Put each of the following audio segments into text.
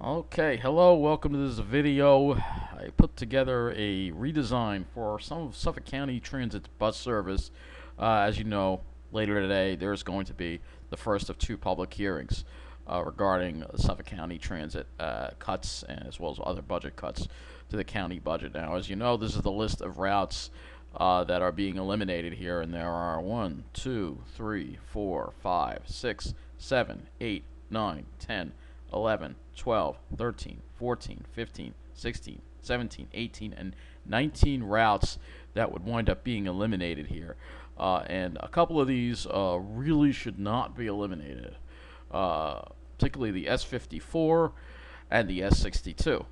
Okay, hello, welcome to this video. I put together a redesign for some of Suffolk County Transit's bus service. As you know, later today there's going to be the first of two public hearings regarding Suffolk County Transit cuts, as well as other budget cuts to the county budget. Now, as you know, this is the list of routes that are being eliminated here, and there are 1, 2, 3, 4, 5, 6, 7, 8, 9, 10, 11, 12, 13, 14, 15, 16, 17, 18, and 19 routes that would wind up being eliminated here. And a couple of these really should not be eliminated, particularly the S54 and the S62,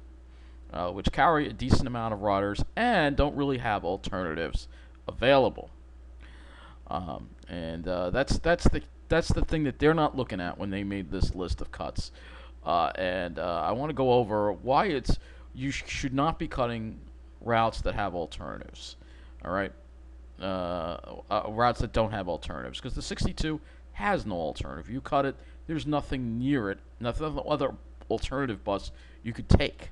which carry a decent amount of riders and don't really have alternatives available. That's the thing that they're not looking at when they made this list of cuts. I want to go over why you should not be cutting routes that have alternatives. All right, routes that don't have alternatives, because the 62 has no alternative. You cut it, there's nothing near it, nothing other alternative bus you could take.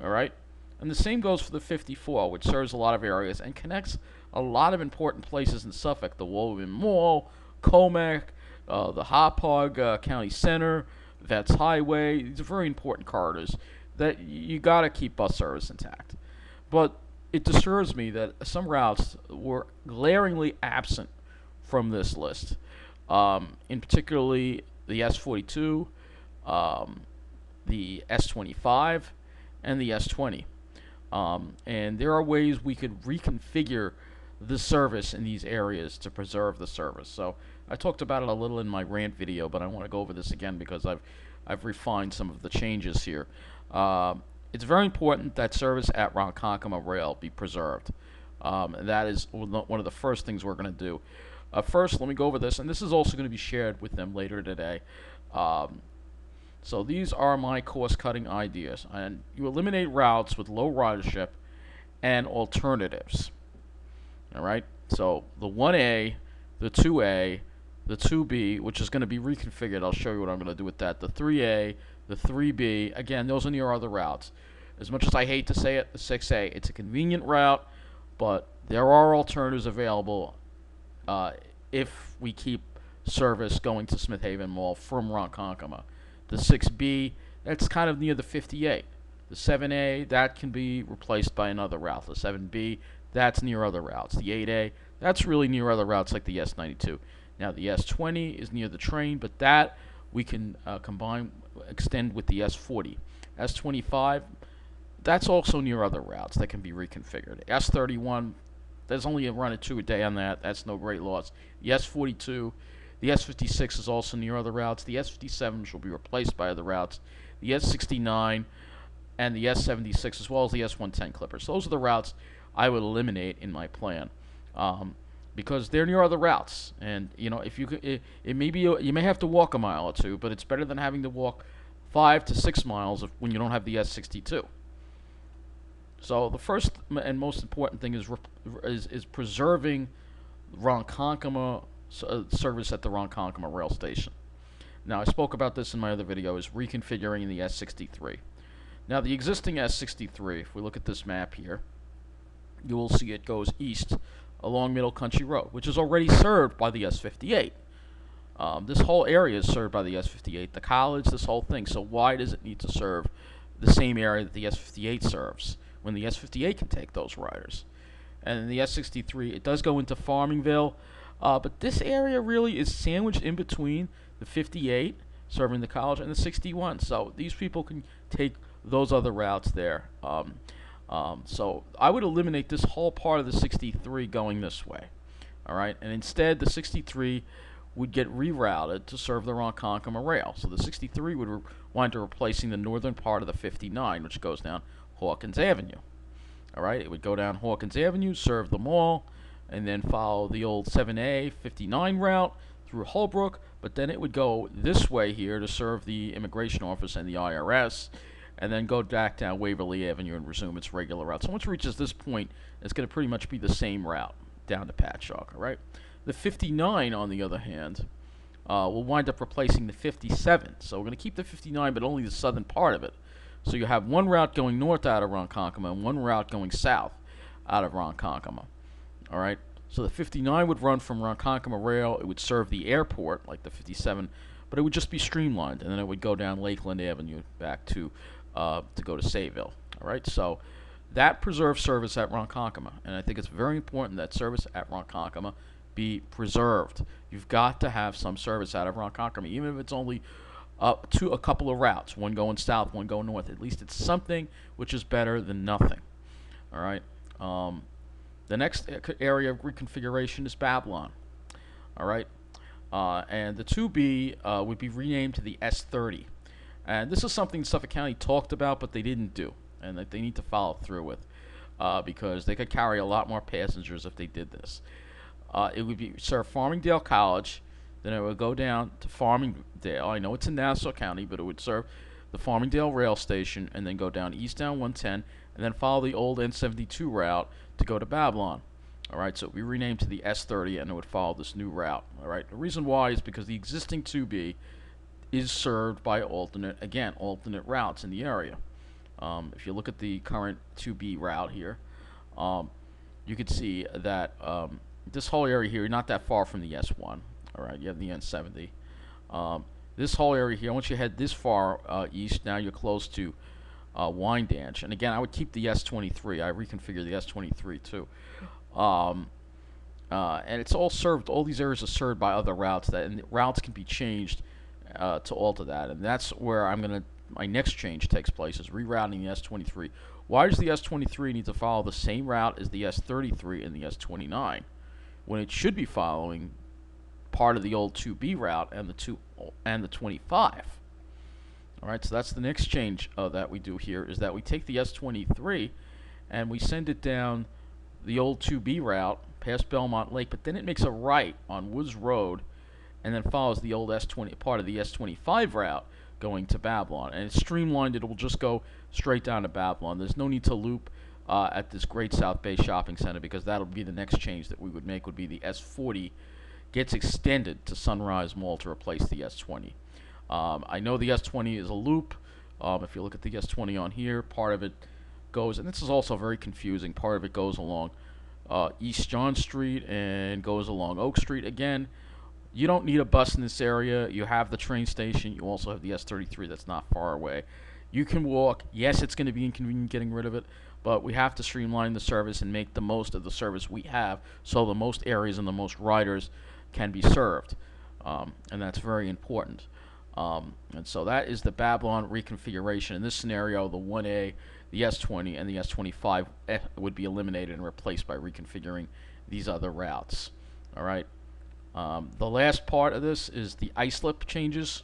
All right, and the same goes for the 54, which serves a lot of areas and connects a lot of important places in Suffolk: the Woburn Mall, Comac, the Hauppauge County Center, Vets Highway. These are very important corridors that you got to keep bus service intact. But it disturbs me that some routes were glaringly absent from this list, in particularly the S42, the S25, and the S20. And there are ways we could reconfigure the service in these areas to preserve the service. So I talked about it a little in my rant video, but I want to go over this again because I've refined some of the changes here. It's very important that service at Ronkonkoma Rail be preserved. That is one of the first things we're going to do. First, let me go over this, and this is also going to be shared with them later today. So these are my cost-cutting ideas, and you eliminate routes with low ridership and alternatives. All right. So the 1A, the 2A, the 2B, which is going to be reconfigured. I'll show you what I'm going to do with that. The 3A, the 3B. Again, those are near other routes. As much as I hate to say it, the 6A, it's a convenient route, but there are alternatives available if we keep service going to Smith Haven Mall from Ronkonkoma. The 6B, that's kind of near the 58. The 7A, that can be replaced by another route. The 7B, that's near other routes. The 8A, that's really near other routes like the S92. Now the S20 is near the train, but that we can extend with the S40. S25, that's also near other routes that can be reconfigured. S31, there's only a run of 2 a day on that. That's no great loss. The S42, the S56 is also near other routes. The S57 will be replaced by other routes. The S69 and the S76, as well as the S110 Clippers. Those are the routes I would eliminate in my plan, because they're near other routes. And if you you may have to walk a mile or two, but it's better than having to walk 5 to 6 miles when you don't have the S62. So the first and most important thing is preserving Ronkonkoma service at the Ronkonkoma rail station. Now, I spoke about this in my other video, is reconfiguring the S63. Now, the existing S63, if we look at this map here, you will see it goes east along Middle Country Road, which is already served by the S58. This whole area is served by the S58, the college, this whole thing. So why does it need to serve the same area that the S58 serves when the S58 can take those riders? And in the S63, it does go into Farmingville, but this area really is sandwiched in between the 58, serving the college, and the 61. So these people can take those other routes there. So I would eliminate this whole part of the 63 going this way. All right, and instead the 63 would get rerouted to serve the Ronkonkoma rail. So the 63 would wind up replacing the northern part of the 59, which goes down Hawkins Avenue. All right, it would go down Hawkins Avenue, serve the mall, and then follow the old 7A 59 route through Holbrook, but then it would go this way here to serve the immigration office and the IRS, and then go back down Waverly Avenue and resume its regular route. So once it reaches this point, it's going to pretty much be the same route down to Patchogue. All right. The 59, on the other hand, will wind up replacing the 57. So we're going to keep the 59, but only the southern part of it. So you have one route going north out of Ronkonkoma and one route going south out of Ronkonkoma. All right. So the 59 would run from Ronkonkoma Rail. It would serve the airport like the 57, but it would just be streamlined, and then it would go down Lakeland Avenue back to go to Sayville. All right. So that preserves service at Ronkonkoma, and I think it's very important that service at Ronkonkoma be preserved. You've got to have some service out of Ronkonkoma, even if it's only to a couple of routes, one going south, one going north. At least it's something, which is better than nothing. All right. The next area of reconfiguration is Babylon. All right. And the 2B would be renamed to the S30. And this is something Suffolk County talked about, but they didn't do, and that they need to follow through with, because they could carry a lot more passengers if they did this. It would be serve Farmingdale College, then it would go down to Farmingdale. I know it's in Nassau County, but it would serve the Farmingdale Rail Station, and then go down eastbound 110, and then follow the old N72 route to go to Babylon. All right, so it would be renamed to the S30, and it would follow this new route. All right, the reason why is because the existing 2B is served by alternate routes in the area. If you look at the current 2B route here, you could see that this whole area here, not that far from the S1. All right, you have the N70. This whole area here, once you head this far east, now you're close to Wyandanch. And again, I would keep the S23. I reconfigure the S23 too. And it's all served. All these areas are served by other routes, and the routes can be changed to alter that. And that's where my next change takes place, is rerouting the S23. Why does the S23 need to follow the same route as the S33 and the S29 when it should be following part of the old 2B route and the 25? All right, so that's the next change that we do here, is that we take the S23 and we send it down the old 2B route past Belmont Lake, but then it makes a right on Woods Road and then follows the old part of the S25 route going to Babylon. And it's streamlined. It will just go straight down to Babylon. There's no need to loop at this Great South Bay Shopping Center, because that'll be the next change that we would make, would be the S40 gets extended to Sunrise Mall to replace the S20. I know the S20 is a loop. If you look at the S20 on here, part of it goes, and this is also very confusing, part of it goes along East John Street and goes along Oak Street. Again, you don't need a bus in this area. You have the train station. You also have the S33 that's not far away. You can walk. Yes, it's going to be inconvenient getting rid of it, but we have to streamline the service and make the most of the service we have, so the most areas and the most riders can be served, and that's very important. And so that is the Babylon reconfiguration. In this scenario, the 1A, the S20, and the S25 would be eliminated and replaced by reconfiguring these other routes. All right. The last part of this is the Islip changes.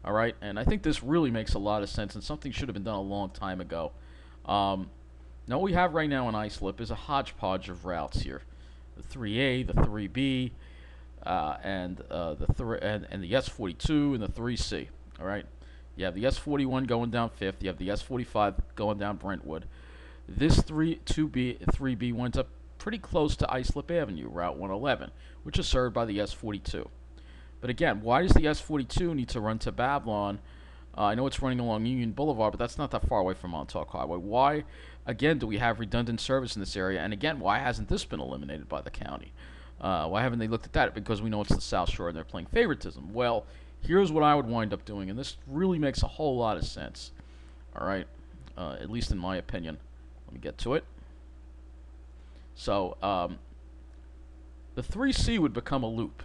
All right, and I think this really makes a lot of sense, and something should have been done a long time ago. Now what we have right now in Islip is a hodgepodge of routes here: the 3A, the 3B, and the S42 and the 3C. All right, you have the S41 going down 5th. You have the S45 going down Brentwood. This 3B winds up pretty close to Islip Avenue, Route 111, which is served by the S42. But again, why does the S42 need to run to Babylon? I know it's running along Union Boulevard, but that's not that far away from Montauk Highway. Why, again, do we have redundant service in this area? And again, why hasn't this been eliminated by the county? Why haven't they looked at that? Because we know it's the South Shore and they're playing favoritism. Well, here's what I would wind up doing, and this really makes a whole lot of sense. All right, at least in my opinion. Let me get to it. So, the 3C would become a loop.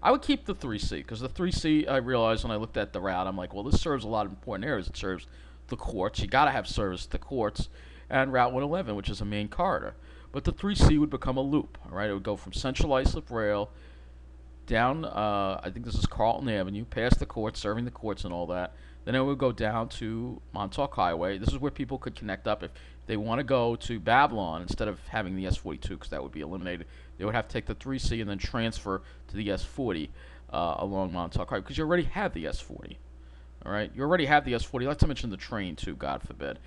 I would keep the 3C, because the 3C, I realized when I looked at the route, I'm like, well, this serves a lot of important areas. It serves the courts. You got to have service to the courts, and Route 111, which is a main corridor. But the 3C would become a loop. All right, it would go from Central Islip Rail down, I think this is Carlton Avenue, past the courts, serving the courts and all that. Then it would go down to Montauk Highway. This is where people could connect up if they want to go to Babylon instead of having the S42, because that would be eliminated. They would have to take the 3C and then transfer to the S40 along Montauk Highway, because you already have the S40. All right, you already have the S40. Not to mention the train too, God forbid.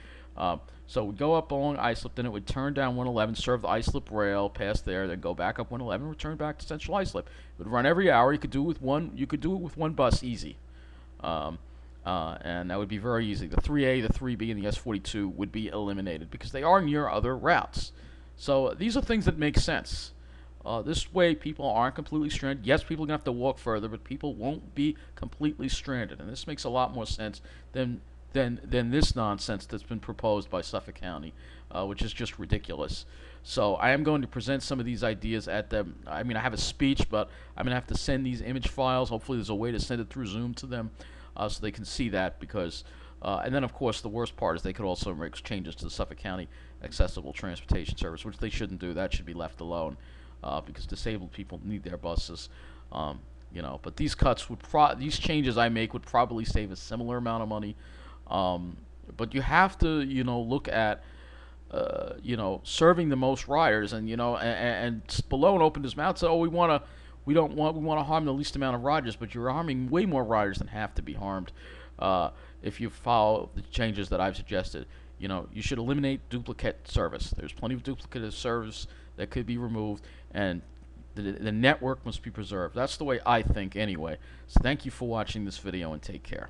So we go up along Islip, then it would turn down 111, serve the Islip Rail, pass there, then go back up 111, return back to Central Islip. It would run every hour. You could do it with one. You could do it with one bus, easy. And that would be very easy. The 3A, the 3B, and the S42 would be eliminated because they are near other routes. So these are things that make sense. This way, people aren't completely stranded. Yes, people are going to have to walk further, but people won't be completely stranded. And this makes a lot more sense than this nonsense that's been proposed by Suffolk County, which is just ridiculous. So I am going to present some of these ideas at them. I mean, I have a speech, but I'm going to have to send these image files. Hopefully there's a way to send it through Zoom to them so they can see that because and then of course the worst part is they could also make changes to the Suffolk County accessible transportation service, which they shouldn't do. That should be left alone because disabled people need their buses. But these cuts would these changes I make would probably save a similar amount of money. But you have to, look at, serving the most riders, and Spallone opened his mouth and said, "Oh, we want to harm the least amount of riders," but you're harming way more riders than have to be harmed. If you follow the changes that I've suggested, you should eliminate duplicate service. There's plenty of duplicative service that could be removed, and the network must be preserved. That's the way I think, anyway. So thank you for watching this video, and take care.